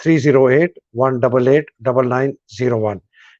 3081889901।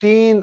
3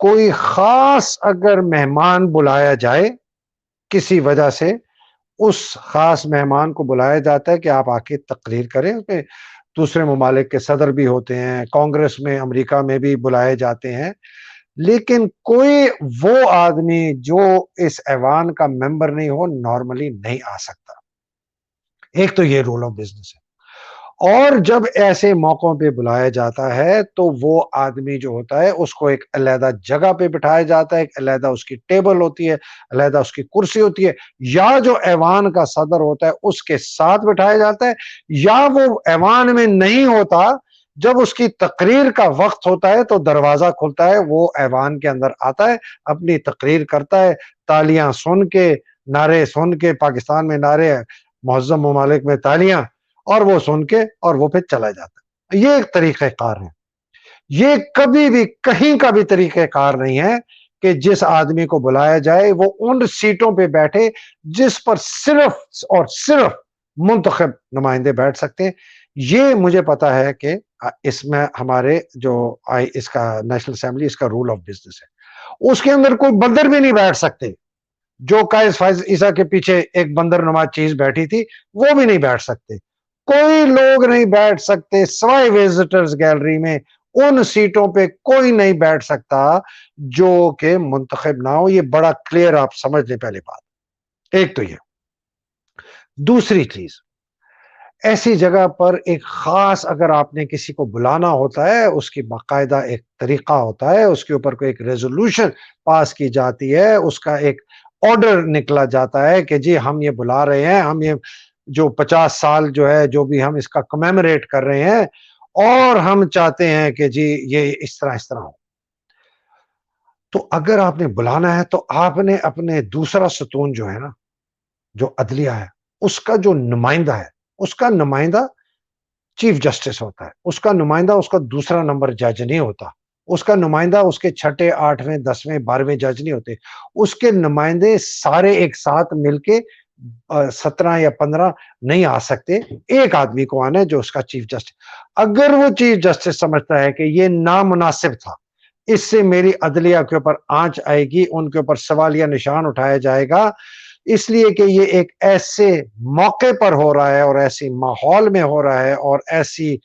کوئی خاص اگر مہمان بلایا جائے کسی وجہ سے، اس خاص مہمان کو بلایا جاتا ہے کہ آپ آ کے تقریر کریں. اس میں دوسرے ممالک کے صدر بھی ہوتے ہیں، کانگریس میں امریکہ میں بھی بلائے جاتے ہیں، لیکن کوئی وہ آدمی جو اس ایوان کا ممبر نہیں ہو نارملی نہیں آ سکتا. ایک تو یہ رول آف بزنس ہے. اور جب ایسے موقعوں پہ بلایا جاتا ہے تو وہ آدمی جو ہوتا ہے اس کو ایک علیحدہ جگہ پہ بٹھایا جاتا ہے، ایک علیحدہ اس کی ٹیبل ہوتی ہے، علیحدہ اس کی کرسی ہوتی ہے، یا جو ایوان کا صدر ہوتا ہے اس کے ساتھ بٹھایا جاتا ہے، یا وہ ایوان میں نہیں ہوتا. جب اس کی تقریر کا وقت ہوتا ہے تو دروازہ کھلتا ہے، وہ ایوان کے اندر آتا ہے، اپنی تقریر کرتا ہے، تالیاں سن کے، نعرے سن کے، پاکستان میں نعرے، معظم ممالک میں تالیاں، اور وہ سن کے اور وہ پھر چلا جاتا ہے. یہ ایک طریقہ کار ہے. یہ کبھی بھی کہیں کا بھی طریقہ کار نہیں ہے کہ جس آدمی کو بلایا جائے وہ ان سیٹوں پہ بیٹھے جس پر صرف اور صرف منتخب نمائندے بیٹھ سکتے ہیں. یہ مجھے پتا ہے کہ اس میں ہمارے جو اس کا نیشنل اسمبلی اس کا رول آف بزنس ہے. اس کے اندر کوئی بندر بھی نہیں بیٹھ سکتے. جو قائد فائز عیسیٰ کے پیچھے ایک بندر نما چیز بیٹھی تھی وہ بھی نہیں بیٹھ سکتے. کوئی لوگ نہیں بیٹھ سکتے سوائے وزٹرز گیلری میں. ان سیٹوں پہ کوئی نہیں بیٹھ سکتا جو کہ منتخب نہ ہو. یہ بڑا کلیئر آپ سمجھ لیں پہلی بات. ایک تو یہ. دوسری چیز، ایسی جگہ پر ایک خاص اگر آپ نے کسی کو بلانا ہوتا ہے اس کی باقاعدہ ایک طریقہ ہوتا ہے، اس کے اوپر کوئی ایک ریزولوشن پاس کی جاتی ہے، اس کا ایک آرڈر نکلا جاتا ہے کہ جی ہم یہ بلا رہے ہیں، ہم یہ جو 50 سال جو ہے جو بھی ہم اس کا کمیموریٹ کر رہے ہیں اور ہم چاہتے ہیں کہ جی یہ اس طرح ہو. تو اگر آپ نے بلانا ہے تو آپ نے اپنے دوسرا ستون جو ہے نا، جو عدلیہ ہے، اس کا جو نمائندہ ہے، اس کا نمائندہ چیف جسٹس ہوتا ہے. اس کا نمائندہ اس کا دوسرا نمبر جج نہیں ہوتا. اس کا نمائندہ اس کے 6، 8، 10، 12 جج نہیں ہوتے. اس کے نمائندے سارے ایک ساتھ مل کے 17 یا 15 نہیں آ سکتے. ایک آدمی کو آنا ہے جو اس کا چیف جسٹس. اگر وہ چیف جسٹس سمجھتا ہے کہ یہ نامناسب تھا، اس سے میری عدلیہ کے اوپر آنچ آئے گی، ان کے اوپر سوالیہ نشان اٹھایا جائے گا، اس لیے کہ یہ ایک ایسے موقع پر ہو رہا ہے اور ایسی ماحول میں ہو رہا ہے اور ایسی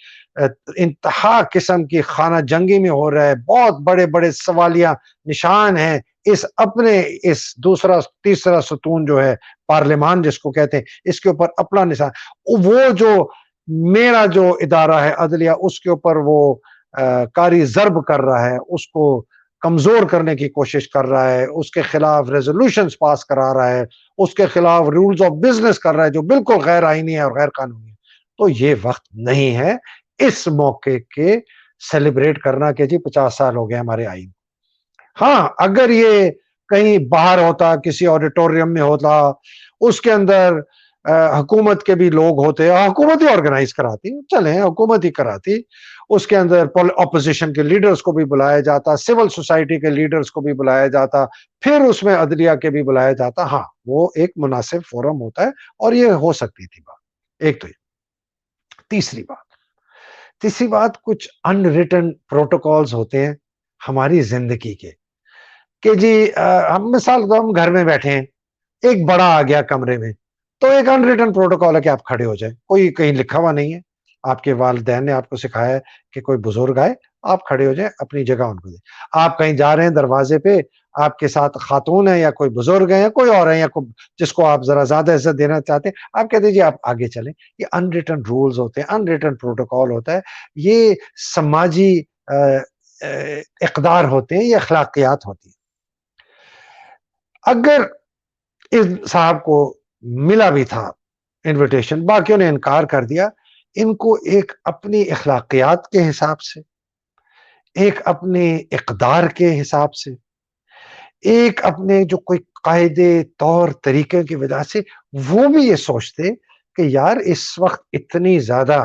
انتہا قسم کی خانہ جنگی میں ہو رہا ہے، بہت بڑے بڑے سوالیہ نشان ہیں اس اپنے اس دوسرا تیسرا ستون جو ہے پارلیمان جس کو کہتے ہیں، اس کے اوپر اپنا نشان، وہ جو میرا جو ادارہ ہے عدلیہ اس کے اوپر وہ کاری ضرب کر رہا ہے، اس کو کمزور کرنے کی کوشش کر رہا ہے، اس کے خلاف ریزولوشنز پاس کرا رہا ہے، اس کے خلاف رولز آف بزنس کر رہا ہے جو بالکل غیر آئینی ہے اور غیر قانونی ہے. تو یہ وقت نہیں ہے اس موقع کے سیلیبریٹ کرنا کہ جی 50 سال ہو گئے ہمارے آئین. ہاں اگر یہ کہیں باہر ہوتا، کسی آڈیٹوریم میں ہوتا، اس کے اندر حکومت کے بھی لوگ ہوتے، حکومت ہی آرگنائز کراتی، چلیں حکومت ہی کراتی، اس کے اندر اپوزیشن کے لیڈرز کو بھی بلایا جاتا، سول سوسائٹی کے لیڈرز کو بھی بلایا جاتا، پھر اس میں عدلیہ کے بھی بلایا جاتا. ہاں وہ ایک مناسب فورم ہوتا ہے اور یہ ہو سکتی تھی بات. ایک تو یہ. تیسری بات کچھ ان ریٹن پروٹوکالز ہوتے ہیں ہماری زندگی کے کہ جی ہم مثال ہم گھر میں بیٹھے ہیں، ایک بڑا آ گیا کمرے میں، تو ایک ان ریٹن پروٹوکال ہے کہ آپ کھڑے ہو جائیں. کوئی کہیں لکھا ہوا نہیں ہے، آپ کے والدین نے آپ کو سکھایا ہے کہ کوئی بزرگ آئے آپ کھڑے ہو جائیں، اپنی جگہ ان کو دیں. آپ کہیں جا رہے ہیں دروازے پہ، آپ کے ساتھ خاتون ہے یا کوئی بزرگ ہے یا کوئی اور ہے یا کوئی جس کو آپ ذرا زیادہ عزت دینا چاہتے ہیں، آپ کہہ دیجیے آپ آگے چلیں. یہ ان ریٹن رولز ہوتے ہیں، ان ریٹن پروٹوکال ہوتا ہے. یہ سماجی اقدار ہوتے ہیں، یہ اخلاقیات ہوتی ہیں. اگر اس صاحب کو ملا بھی تھا انویٹیشن، باقیوں نے انکار کر دیا، ان کو ایک اپنی اخلاقیات کے حساب سے، ایک اپنے اقدار کے حساب سے، ایک اپنے جو کوئی قاعدے طور طریقے کی وجہ سے وہ بھی یہ سوچتے کہ یار اس وقت اتنی زیادہ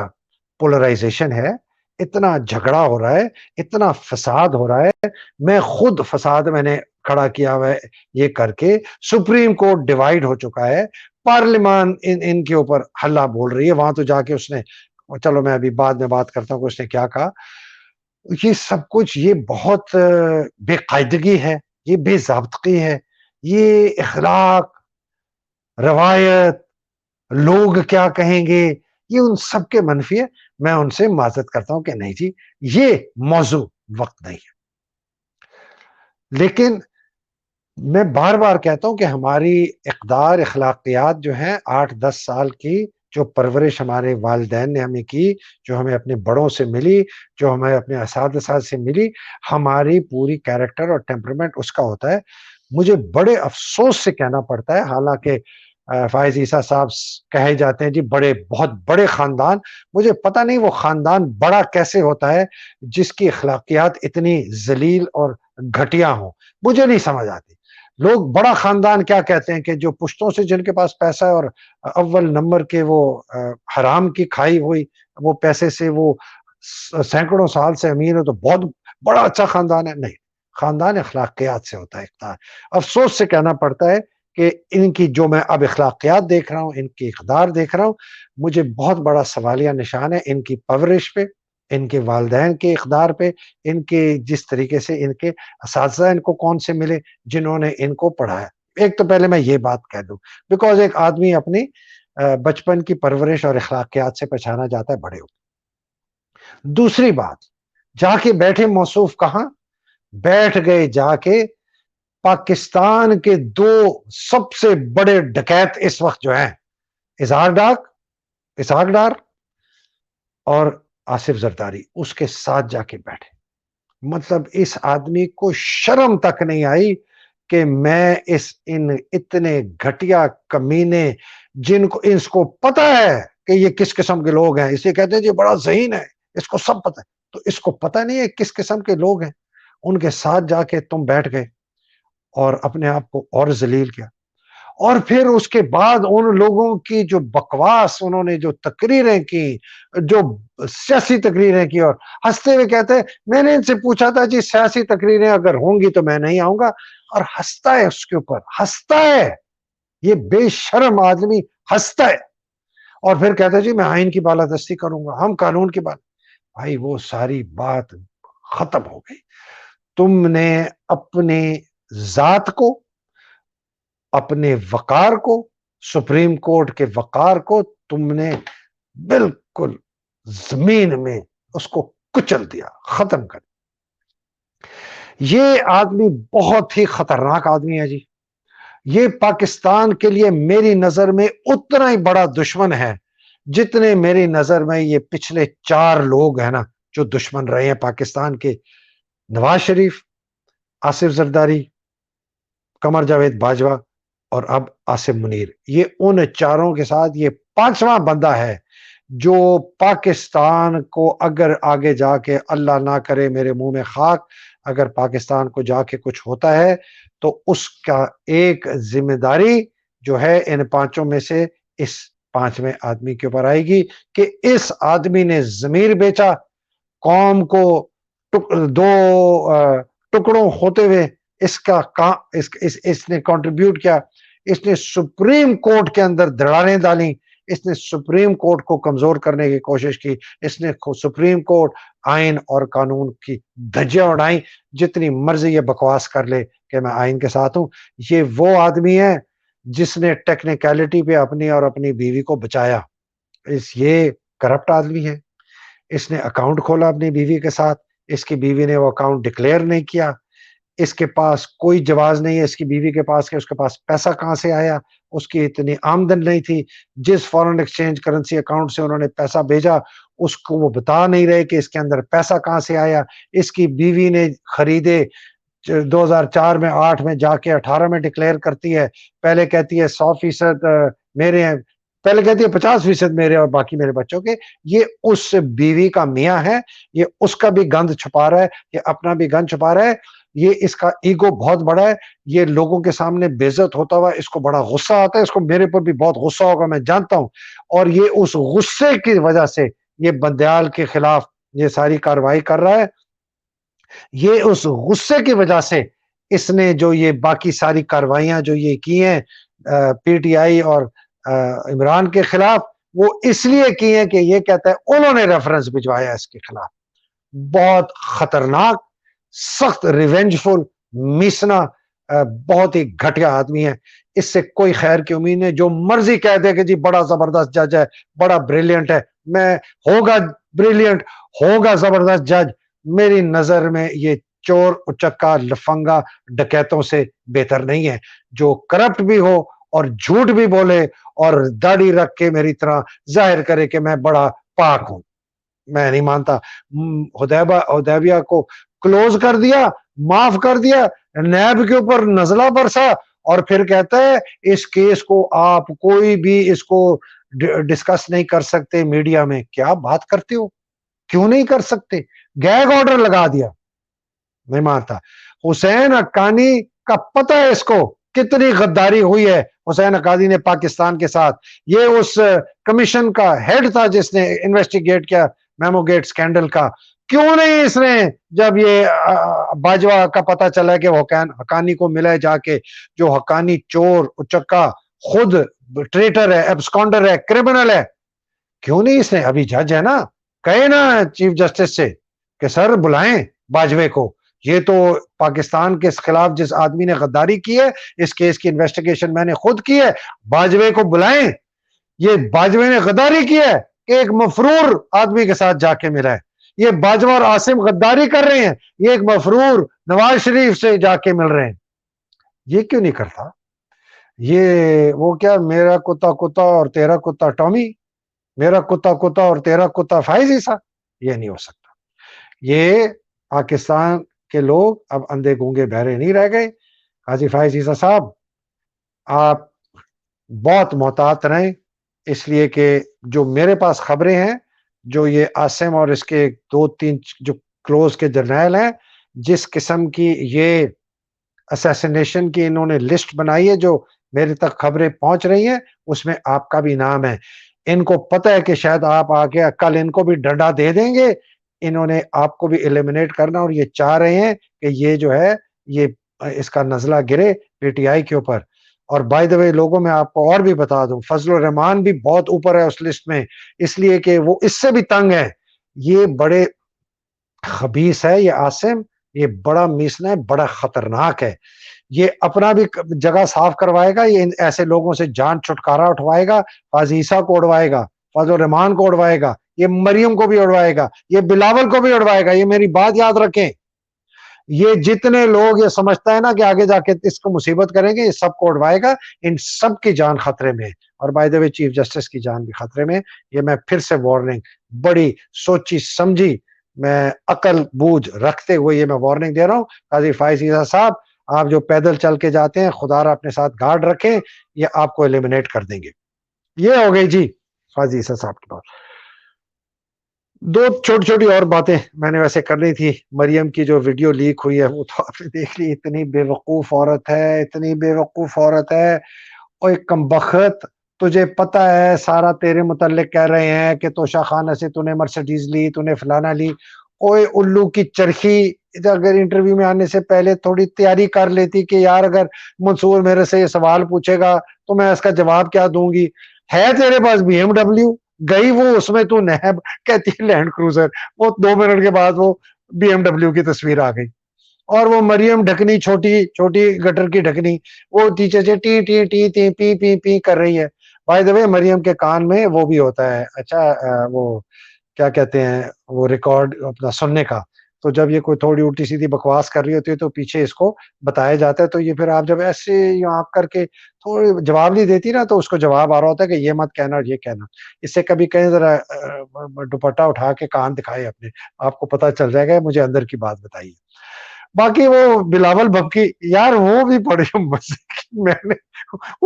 پولرائزیشن ہے، اتنا جھگڑا ہو رہا ہے، اتنا فساد ہو رہا ہے، میں خود فساد میں نے کھڑا کیا ہوا ہے یہ کر کے، سپریم کورٹ ڈیوائیڈ ہو چکا ہے، پارلیمان ان کے اوپر ہلہ بول رہی ہے. وہاں تو جا کے اس نے، چلو میں ابھی بعد میں بات کرتا ہوں کہ اس نے کیا کہا. یہ سب کچھ یہ بہت بے قاعدگی ہے، یہ بے ضابطگی ہے، یہ اخلاق، روایت، لوگ کیا کہیں گے، یہ ان سب کے منفی ہے. میں ان سے معذرت کرتا ہوں کہ نہیں جی، یہ موضوع وقت نہیں ہے. لیکن میں بار بار کہتا ہوں کہ ہماری اقدار، اخلاقیات جو ہیں 8-10 سال کی جو پرورش ہمارے والدین نے ہمیں کی، جو ہمیں اپنے بڑوں سے ملی، جو ہمیں اپنے اساتذہ سے ملی، ہماری پوری کیریکٹر اور ٹیمپرمنٹ اس کا ہوتا ہے. مجھے بڑے افسوس سے کہنا پڑتا ہے، حالانکہ فائز عیسیٰ صاحب کہے جاتے ہیں جی بڑے بہت بڑے خاندان، مجھے پتہ نہیں وہ خاندان بڑا کیسے ہوتا ہے جس کی اخلاقیات اتنی ذلیل اور گھٹیا ہوں. مجھے نہیں سمجھ آتی. لوگ بڑا خاندان کیا کہتے ہیں کہ جو پشتوں سے جن کے پاس پیسہ ہے اور اول نمبر کے وہ حرام کی کھائی ہوئی وہ پیسے سے وہ سینکڑوں سال سے امیر ہے تو بہت بڑا اچھا خاندان ہے. نہیں، خاندان اخلاقیات سے ہوتا ہے. اقدار افسوس سے کہنا پڑتا ہے کہ ان کی جو میں اب اخلاقیات دیکھ رہا ہوں، ان کی اقدار دیکھ رہا ہوں، مجھے بہت بڑا سوالیہ نشان ہے ان کی پرورش پہ، ان کے والدین کے اقدار پہ، ان کے جس طریقے سے ان کے اساتذہ ان کو کون سے ملے جنہوں نے ان کو پڑھایا. ایک تو پہلے میں یہ بات کہہ دوں، بیکاز ایک آدمی اپنی بچپن کی پرورش اور اخلاقیات سے پہچانا جاتا ہے بڑے ہو. دوسری بات، جا کے بیٹھے موصوف کہاں؟ بیٹھ گئے جا کے پاکستان کے دو سب سے بڑے ڈکیت اس وقت جو ہیں، اسحاق ڈار اور آصف زرداری، اس کے ساتھ جا کے بیٹھے. مطلب اس آدمی کو شرم تک نہیں آئی کہ میں ان اتنے گھٹیا کمینے جن کو اس کو پتا ہے کہ یہ کس قسم کے لوگ ہیں، اسے کہتے ہیں یہ بڑا ذہین ہے، اس کو سب پتا ہے، تو اس کو پتا نہیں ہے کس قسم کے لوگ ہیں. ان کے ساتھ جا کے تم بیٹھ گئے اور اپنے آپ کو اور ذلیل کیا. اور پھر اس کے بعد ان لوگوں کی جو بکواس، انہوں نے جو تقریریں کی، جو سیاسی تقریریں کی، اور ہنستے ہوئے کہتے ہیں میں نے ان سے پوچھا تھا جی سیاسی تقریریں اگر ہوں گی تو میں نہیں آؤں گا، اور ہنستا ہے اس کے اوپر، ہنستا ہے یہ بے شرم آدمی، ہنستا ہے. اور پھر کہتا ہے جی میں آئین کی بالادستی کروں گا، ہم قانون کی بات. بھائی وہ ساری بات ختم ہو گئی. تم نے اپنی ذات کو، اپنے وقار کو، سپریم کورٹ کے وقار کو تم نے بالکل زمین میں اس کو کچل دیا، ختم کر. یہ آدمی بہت ہی خطرناک آدمی ہے جی. یہ پاکستان کے لیے میری نظر میں اتنا ہی بڑا دشمن ہے جتنے میری نظر میں یہ پچھلے 4 لوگ ہیں نا جو دشمن رہے ہیں پاکستان کے: نواز شریف، آصف زرداری، قمر جاوید باجوہ اور اب عاصم منیر. یہ ان 4 کے ساتھ یہ 5واں بندہ ہے جو پاکستان کو اگر آگے جا کے، اللہ نہ کرے میرے منہ میں خاک، اگر پاکستان کو جا کے کچھ ہوتا ہے تو اس کا ایک ذمہ داری جو ہے ان 5 میں سے اس 5ویں آدمی کے اوپر آئے گی کہ اس آدمی نے ضمیر بیچا، قوم کو 2 ٹکڑوں ہوتے ہوئے اس نے کنٹریبیوٹ کیا. اس نے سپریم کورٹ کے اندر دراڑیں ڈالیں، اس نے سپریم کورٹ کو کمزور کرنے کی کوشش کی، اس نے سپریم کورٹ، آئین اور قانون کی دھجیاں اڑائیں. جتنی مرضی یہ بکواس کر لے کہ میں آئین کے ساتھ ہوں، یہ وہ آدمی ہے جس نے ٹیکنیکلٹی پہ اپنی اور اپنی بیوی کو بچایا. یہ کرپٹ آدمی ہے. اس نے اکاؤنٹ کھولا اپنی بیوی کے ساتھ، اس کی بیوی نے وہ اکاؤنٹ ڈکلیئر نہیں کیا، اس کے پاس کوئی جواز نہیں ہے اس کی بیوی کے پاس کہ اس کے پاس پیسہ کہاں سے آیا، اس کی اتنی آمدن نہیں تھی. جس فارن ایکسچینج کرنسی اکاؤنٹ سے انہوں نے پیسہ بھیجا اس کو وہ بتا نہیں رہے کہ اس کے اندر پیسہ کہاں سے آیا. اس کی بیوی نے خریدے 2004 میں، 8 میں جا کے 18 میں ڈکلیئر کرتی ہے. پہلے کہتی ہے 100% میرے ہیں، پہلے کہتی ہے 50% میرے اور باقی میرے بچوں کے. یہ اس بیوی کا میاں ہے، یہ اس کا بھی گند چھپا رہا ہے، یہ اپنا بھی گند چھپا رہا ہے. یہ اس کا ایگو بہت بڑا ہے، یہ لوگوں کے سامنے بے عزت ہوتا ہوا اس کو بڑا غصہ آتا ہے. اس کو میرے پر بھی بہت غصہ ہوگا میں جانتا ہوں، اور یہ اس غصے کی وجہ سے یہ بندیال کے خلاف یہ ساری کارروائی کر رہا ہے. یہ اس غصے کی وجہ سے اس نے جو یہ باقی ساری کارروائیاں جو یہ کی ہیں پی ٹی آئی اور عمران کے خلاف، وہ اس لیے کی ہیں کہ یہ کہتا ہے انہوں نے ریفرنس بھجوایا اس کے خلاف. بہت خطرناک, سخت ریونجفل, میسنا, بہت ہی گھٹیا آدمی ہے. اس سے کوئی خیر کی امید نہیں. جو مرضی کہہ دے کہ جی بڑا زبردست جج ہے, بڑا بریلینٹ ہے, میں ہوگا بریلینٹ, ہوگا زبردست جج, میری نظر میں یہ چور, اچکا, لفنگا, ڈکیتوں سے بہتر نہیں ہے. جو کرپٹ بھی ہو اور جھوٹ بھی بولے اور داڑھی رکھ کے میری طرح ظاہر کرے کہ میں بڑا پاک ہوں, میں نہیں مانتا. حدیبیہ کو کلوز کر دیا, معاف کر دیا, نیب کے اوپر نزلہ برسا, اور پھر کہتا ہے اس کیس کو آپ کوئی بھی اس کو ڈسکس نہیں کر سکتے میڈیا میں. کیا بات کرتے ہو, کیوں نہیں کر سکتے؟ گیگ آرڈر لگا دیا. نہیں مانتا. حسین حقانی کا پتہ ہے اس کو کتنی غداری ہوئی ہے حسین حقانی نے پاکستان کے ساتھ. یہ اس کمیشن کا ہیڈ تھا جس نے انویسٹیگیٹ کیا میمو گیٹ سکینڈل کا. کیوں نہیں اس نے, جب یہ باجوہ کا پتہ چلا کہ حقانی کو ملا جا کے, جو حقانی چور, اچکا, خود ٹریٹر ہے, ایبسکانڈر ہے, کرمنل ہے, کیوں نہیں اس نے, ابھی جج ہے نا, کہے نا چیف جسٹس سے کہ سر بلائیں باجوے کو, یہ تو پاکستان کے خلاف جس آدمی نے غداری کی ہے اس کیس کی انویسٹیگیشن میں نے خود کی ہے, باجوے کو بلائیں. یہ باجوے نے غداری کی ہے کہ ایک مفرور آدمی کے ساتھ جا کے ملا ہے. یہ باجوہ اور عاصم غداری کر رہے ہیں, یہ ایک مفرور نواز شریف سے جا کے مل رہے ہیں. یہ کیوں نہیں کرتا؟ یہ وہ کیا, میرا کتا کتا اور تیرا کتا ٹامی, میرا کتا کتا اور تیرا کتا فائز عیسیٰ, یہ نہیں ہو سکتا. یہ پاکستان کے لوگ اب اندھے گونگے بہرے نہیں رہ گئے. قاضی فائز عیسیٰ صاحب, آپ بہت محتاط رہیں, اس لیے کہ جو میرے پاس خبریں ہیں, جو یہ عاصم اور اس کے 2-3 جو کلوز کے جرنیل ہیں, جس قسم کی یہ اسیسینیشن کی انہوں نے لسٹ بنائی ہے جو میرے تک خبریں پہنچ رہی ہیں, اس میں آپ کا بھی نام ہے. ان کو پتہ ہے کہ شاید آپ آ کے کل ان کو بھی ڈنڈا دے دیں گے, انہوں نے آپ کو بھی ایلیمنیٹ کرنا, اور یہ چاہ رہے ہیں کہ یہ جو ہے یہ اس کا نزلہ گرے پی ٹی آئی کے اوپر. اور بائی دا وے لوگوں میں آپ کو اور بھی بتا دوں, فضل الرحمان بھی بہت اوپر ہے اس لسٹ میں, اس لیے کہ وہ اس سے بھی تنگ ہے. یہ بڑے خبیث ہے یہ عاصم, یہ بڑا میسنا ہے, بڑا خطرناک ہے. یہ اپنا بھی جگہ صاف کروائے گا, یہ ایسے لوگوں سے جان چھٹکارا اٹھوائے گا, قاضی عیسیٰ کو اڑوائے گا, فضل الرحمان کو اڑوائے گا, یہ مریم کو بھی اڑوائے گا, یہ بلاول کو بھی اڑوائے گا. یہ میری بات یاد رکھیں, یہ جتنے لوگ یہ سمجھتا ہے نا کہ آگے جا کے اس کو مصیبت کریں گے, یہ سب کو اڑوائے گا. ان سب کی جان خطرے میں, اور by the way chief justice کی جان بھی خطرے میں. یہ میں پھر سے وارننگ, بڑی سوچی سمجھی, میں عقل بوجھ رکھتے ہوئے یہ میں وارننگ دے رہا ہوں. قاضی فائز عیسیٰ صاحب, آپ جو پیدل چل کے جاتے ہیں, خدا را اپنے ساتھ گارڈ رکھیں, یہ آپ کو ایلیمنیٹ کر دیں گے. یہ ہو گئی جی قاضی عیسیٰ صاحب کی بات. دو چھوٹی چھوٹی اور باتیں میں نے ویسے کرنی تھی. مریم کی جو ویڈیو لیک ہوئی ہے وہ تو آپ نے دیکھ لی, اتنی بے وقوف عورت ہے, اتنی بے وقوف عورت ہے. اور ایک کمبخت, تجھے پتا ہے سارا تیرے متعلق کہہ رہے ہیں کہ توشا خانہ سے تو نے مرسڈیز لی, تو نے فلانا لی. اوے الو کی چرخی, اگر انٹرویو میں آنے سے پہلے تھوڑی تیاری کر لیتی کہ یار اگر منصور میرے سے یہ سوال پوچھے گا تو میں اس کا جواب کیا دوں گی. ہے تیرے پاس بی ایم ڈبلیو, گئی وہ اس میں تو نیب کہتی ہے لینڈ کروزر, وہ 2 منٹ کے بعد وہ بی ایم ڈبلیو کی تصویر آ گئی. اور وہ مریم ڈھکنی, چھوٹی چھوٹی گٹر کی ڈھکنی, وہ ٹیچر سے ٹی ٹی ٹی ٹی پی پی پی کر رہی ہے. بائی دا وے مریم کے کان میں وہ بھی ہوتا ہے, اچھا وہ کیا کہتے ہیں, وہ ریکارڈ اپنا سننے کا. تو جب یہ کوئی تھوڑی الٹی سیدھی بکواس کر رہی ہوتی ہے تو پیچھے اس کو بتایا جاتا ہے. تو یہ پھر آپ جب ایسے یہاں کر کے تھوڑی جواب نہیں دیتی نا, تو اس کو جواب آ رہا ہوتا ہے کہ یہ مت کہنا اور یہ کہنا. اس سے کبھی کہیں ذرا دوپٹہ اٹھا کے کان دکھائے اپنے, آپ کو پتہ چل جائے گا مجھے اندر کی بات بتائیے. باقی وہ بلاول ببکی یار, وہ بھی بڑے مزے کی, میں نے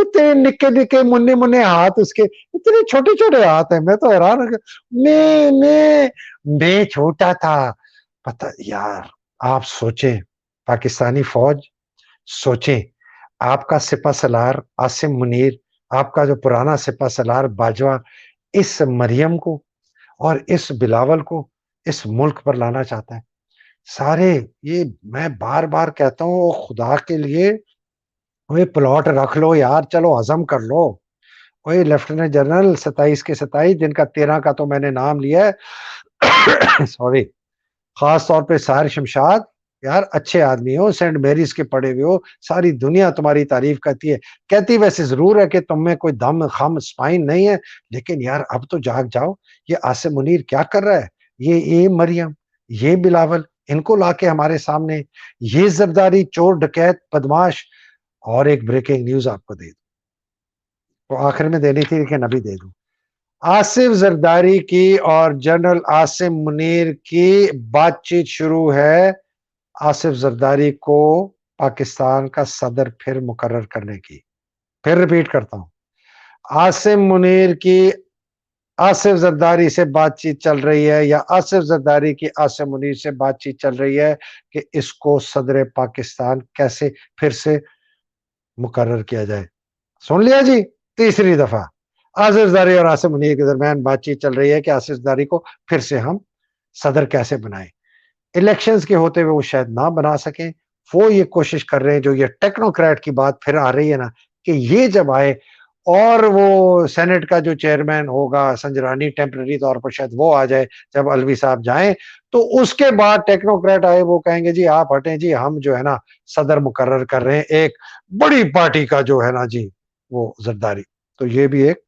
اتنے نکے نکے منے منے ہاتھ, اس کے اتنے چھوٹے چھوٹے ہاتھ ہیں, میں تو حیران ہو گیا. میں چھوٹا تھا, پتہ یار آپ سوچیں, پاکستانی فوج سوچیں, آپ کا سپہ سالار عاصم منیر, آپ کا جو پرانا سپہ سالار باجوہ, اس مریم کو اور اس بلاول کو اس ملک پر لانا چاہتا ہے. سارے یہ میں بار بار کہتا ہوں, خدا کے لیے وہ پلاٹ رکھ لو یار, چلو ہضم کر لو. وہی لیفٹیننٹ جنرل 27 کے 27, جن کا 13 کا تو میں نے نام لیا ہے, سوری, خاص طور پہ ساحر شمشاد، یار اچھے آدمی ہو، سینٹ میریز کے پڑھے ہوئے ہو، ساری دنیا تمہاری تعریف کرتی ہے، کہتی ویسے ضرور ہے کہ تم میں کوئی دم خم اسپائن نہیں ہے، لیکن یار اب تو جاگ جاؤ، یہ عاصم منیر کیا کر رہا ہے، یہ مریم، یہ بلاول، ان کو لا کے ہمارے سامنے، یہ زرداری چور ڈکیت بدماش۔ اور ایک بریکنگ نیوز آپ کو دے دوں، تو آخر میں دینی تھی لیکن ابھی دے دوں، آصف زرداری کی اور جنرل عاصم منیر کی بات چیت شروع ہے آصف زرداری کو پاکستان کا صدر پھر مقرر کرنے کی۔ پھر ریپیٹ کرتا ہوں، عاصم منیر کی آصف زرداری سے بات چیت چل رہی ہے، یا آصف زرداری کی عاصم منیر سے بات چیت چل رہی ہے کہ اس کو صدر پاکستان کیسے پھر سے مقرر کیا جائے۔ سن لیا جی، تیسری دفعہ آصف زرداری اور عاصم منیر کے درمیان بات چیت چل رہی ہے کہ آصف زرداری کو پھر سے ہم صدر کیسے بنائیں۔ الیکشنز کے ہوتے ہوئے وہ شاید نہ بنا سکیں، وہ یہ کوشش کر رہے ہیں، جو یہ ٹیکنوکریٹ کی بات پھر آ رہی ہے نا، کہ یہ جب آئے اور وہ سینٹ کا جو چیئرمین ہوگا سنجرانی، ٹیمپرری طور پر شاید وہ آ جائے جب الوی صاحب جائیں، تو اس کے بعد ٹیکنوکریٹ آئے، وہ کہیں گے جی آپ ہٹیں جی، ہم جو ہے نا صدر مقرر کر رہے ہیں ایک بڑی پارٹی کا جو ہے نا جی وہ زرداری۔ تو یہ بھی ایک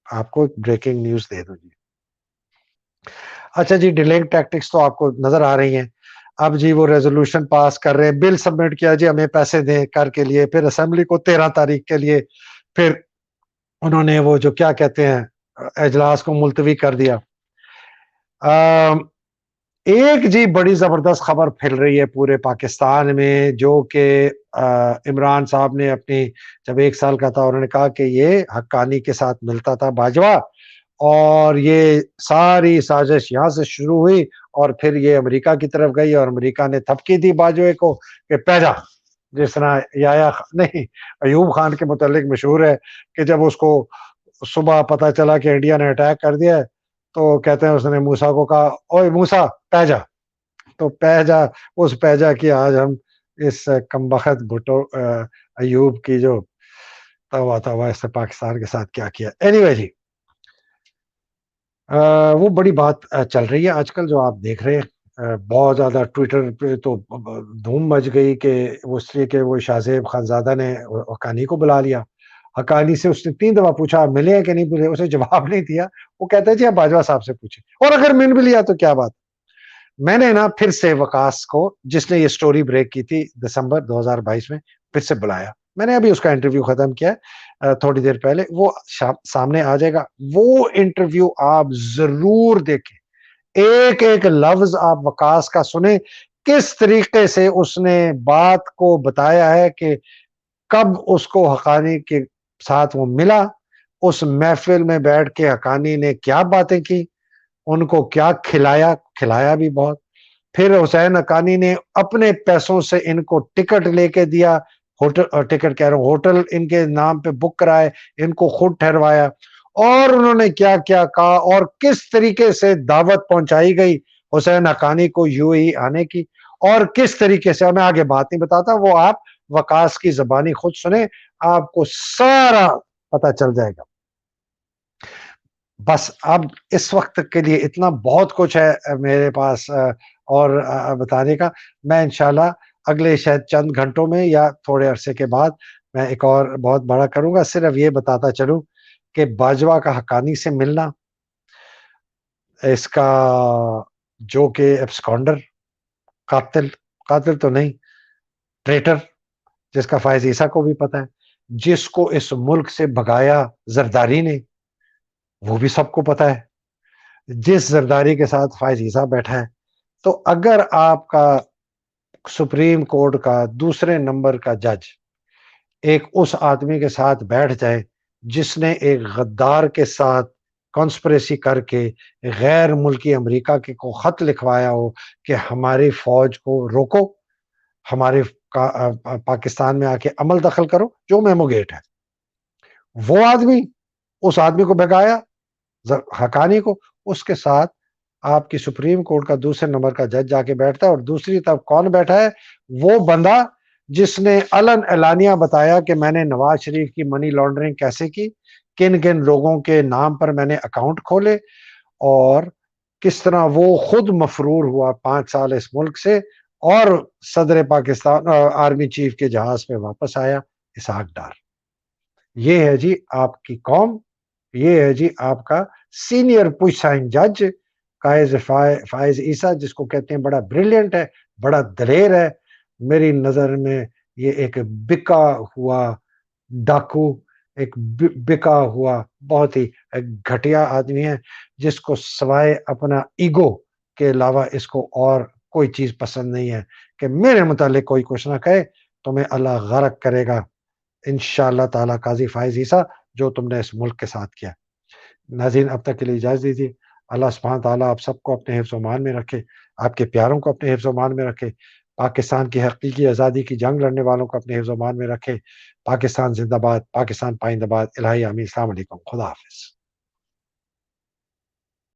آپ کو بریکنگ نیوز دے دوں جی۔ اچھا جی، ڈیلنگ ٹیکٹکس تو آپ کو نظر آ رہی ہیں۔ اب جی وہ ریزولوشن پاس کر رہے ہیں، بل سبمٹ کیا جی ہمیں پیسے دیں کر کے لیے، پھر اسمبلی کو 13 تاریخ کے لیے، پھر انہوں نے وہ جو کیا کہتے ہیں اجلاس کو ملتوی کر دیا۔ ایک جی بڑی زبردست خبر پھیل رہی ہے پورے پاکستان میں، جو کہ عمران صاحب نے اپنی جب 1 سال کا تھا انہوں نے کہا کہ یہ حقانی کے ساتھ ملتا تھا باجوہ، اور یہ ساری سازش یہاں سے شروع ہوئی اور پھر یہ امریکہ کی طرف گئی، اور امریکہ نے تھپکی دی باجوے کو کہ پیجا، جس طرح نہیں ایوب خان کے متعلق مشہور ہے کہ جب اس کو صبح پتا چلا کہ انڈیا نے اٹیک کر دیا ہے تو کہتے ہیں اس نے موسیٰ کو کہا اوے موسیٰ پیجا، تو پیجا، اس پیجا کی آج ہم اس کمبخت بھٹو ایوب کی جو توا اس نے پاکستان کے ساتھ کیا کیا۔ اینیوے جی، وہ بڑی بات چل رہی ہے آج کل جو آپ دیکھ رہے ہیں، بہت زیادہ ٹویٹر پہ تو دھوم مچ گئی کہ وہ اس لیے کہ وہ شاہ زیب خانزادہ نے حقانی کو بلا لیا، حقانی سے اس نے 3 دفعہ پوچھا ملے ہیں کہ نہیں ملے، اسے جواب نہیں دیا، وہ کہتا ہے جی آپ باجوہ صاحب سے پوچھیں، اور اگر مل بھی لیا تو کیا بات۔ میں نے نا پھر سے وقاص کو، جس نے یہ سٹوری بریک کی تھی دسمبر 2022 میں، پھر سے بلایا، میں نے ابھی اس کا انٹرویو ختم کیا تھوڑی دیر پہلے، وہ سامنے آ جائے گا، وہ انٹرویو آپ ضرور دیکھیں، ایک ایک لفظ آپ وقاص کا سنیں، کس طریقے سے اس نے بات کو بتایا ہے کہ کب اس کو حقانی کے ساتھ وہ ملا، اس محفل میں بیٹھ کے حقانی نے کیا باتیں کی، ان کو کیا کھلایا بھی بہت، پھر حسین حقانی نے اپنے پیسوں سے ان کو ٹکٹ لے کے دیا، ٹکٹ کہہ رہا ہوں ہوٹل ان کے نام پہ بک کرائے، ان کو خود ٹھہروایا، اور انہوں نے کیا کیا کہا اور کس طریقے سے دعوت پہنچائی گئی حسین حقانی کو یو اے ای آنے کی، اور کس طریقے سے، میں آگے بات نہیں بتاتا، وہ آپ وقاص کی زبانی خود سنیں، آپ کو سارا پتہ چل جائے گا۔ بس اب اس وقت کے لیے اتنا، بہت کچھ ہے میرے پاس اور بتانے کا، میں انشاءاللہ اگلے شاید چند گھنٹوں میں یا تھوڑے عرصے کے بعد میں ایک اور بہت بڑا کروں گا، صرف یہ بتاتا چلوں کہ باجوہ کا حقانی سے ملنا، اس کا جو کہ ایبسکانڈر، قاتل تو نہیں، ٹریٹر، جس کا فائز عیسیٰ کو بھی پتا ہے، جس کو اس ملک سے بھگایا زرداری نے، وہ بھی سب کو پتا ہے، جس زرداری کے ساتھ فائز عیسیٰ بیٹھا ہے، تو اگر آپ کا سپریم کورٹ کا دوسرے نمبر کا جج ایک اس آدمی کے ساتھ بیٹھ جائے جس نے ایک غدار کے ساتھ کانسپریسی کر کے غیر ملکی امریکہ کے کو خط لکھوایا ہو کہ ہماری فوج کو روکو، ہمارے پاکستان میں آ کے عمل دخل کرو، جو میمو گیٹ ہے، وہ آدمی، اس آدمی کو بھگایا حقانی کو، اس کے ساتھ آپ کی سپریم کورٹ کا دوسرے نمبر کا جج جا کے بیٹھتا ہے، اور دوسری طرف کون بیٹھا ہے، وہ بندہ جس نے اعلانیہ بتایا کہ میں نے نواز شریف کی منی لانڈرنگ کیسے کی، کن کن لوگوں کے نام پر میں نے اکاؤنٹ کھولے، اور کس طرح وہ خود مفرور ہوا 5 سال اس ملک سے اور صدر پاکستان آرمی چیف کے جہاز پہ واپس آیا اسحاق ڈار. یہ ہے جی آپ کی قوم, یہ ہے جی آپ کا سینئر پوچھائن جج قائد فائز عیسیٰ, جس کو کہتے ہیں بڑا بریلینٹ ہے, بڑا دلیر ہے. میری نظر میں یہ ایک بکا ہوا ڈاکو, ایک بکا ہوا بہت ہی گھٹیا آدمی ہے, جس کو سوائے اپنا ایگو کے علاوہ اس کو اور کوئی چیز پسند نہیں ہے کہ میرے متعلق کوئی کچھ نہ کہے تو میں اللہ غرق کرے گا انشاءاللہ تعالی قاضی فائز عیسیٰ جو تم نے اس ملک کے ساتھ کیا. ناظرین اب تک کے لیے اجازت دیجیے. اللہ سبحانہ تعالیٰ آپ سب کو اپنے حفظ و امان میں رکھے, آپ کے پیاروں کو اپنے حفظ و امان میں رکھے, پاکستان کی حقیقی آزادی کی جنگ لڑنے والوں کو اپنے حفظ و امان میں رکھے. پاکستان زندہ باد, پاکستان پائندہ باد. الہی آمین. السلام علیکم, خدا حافظ.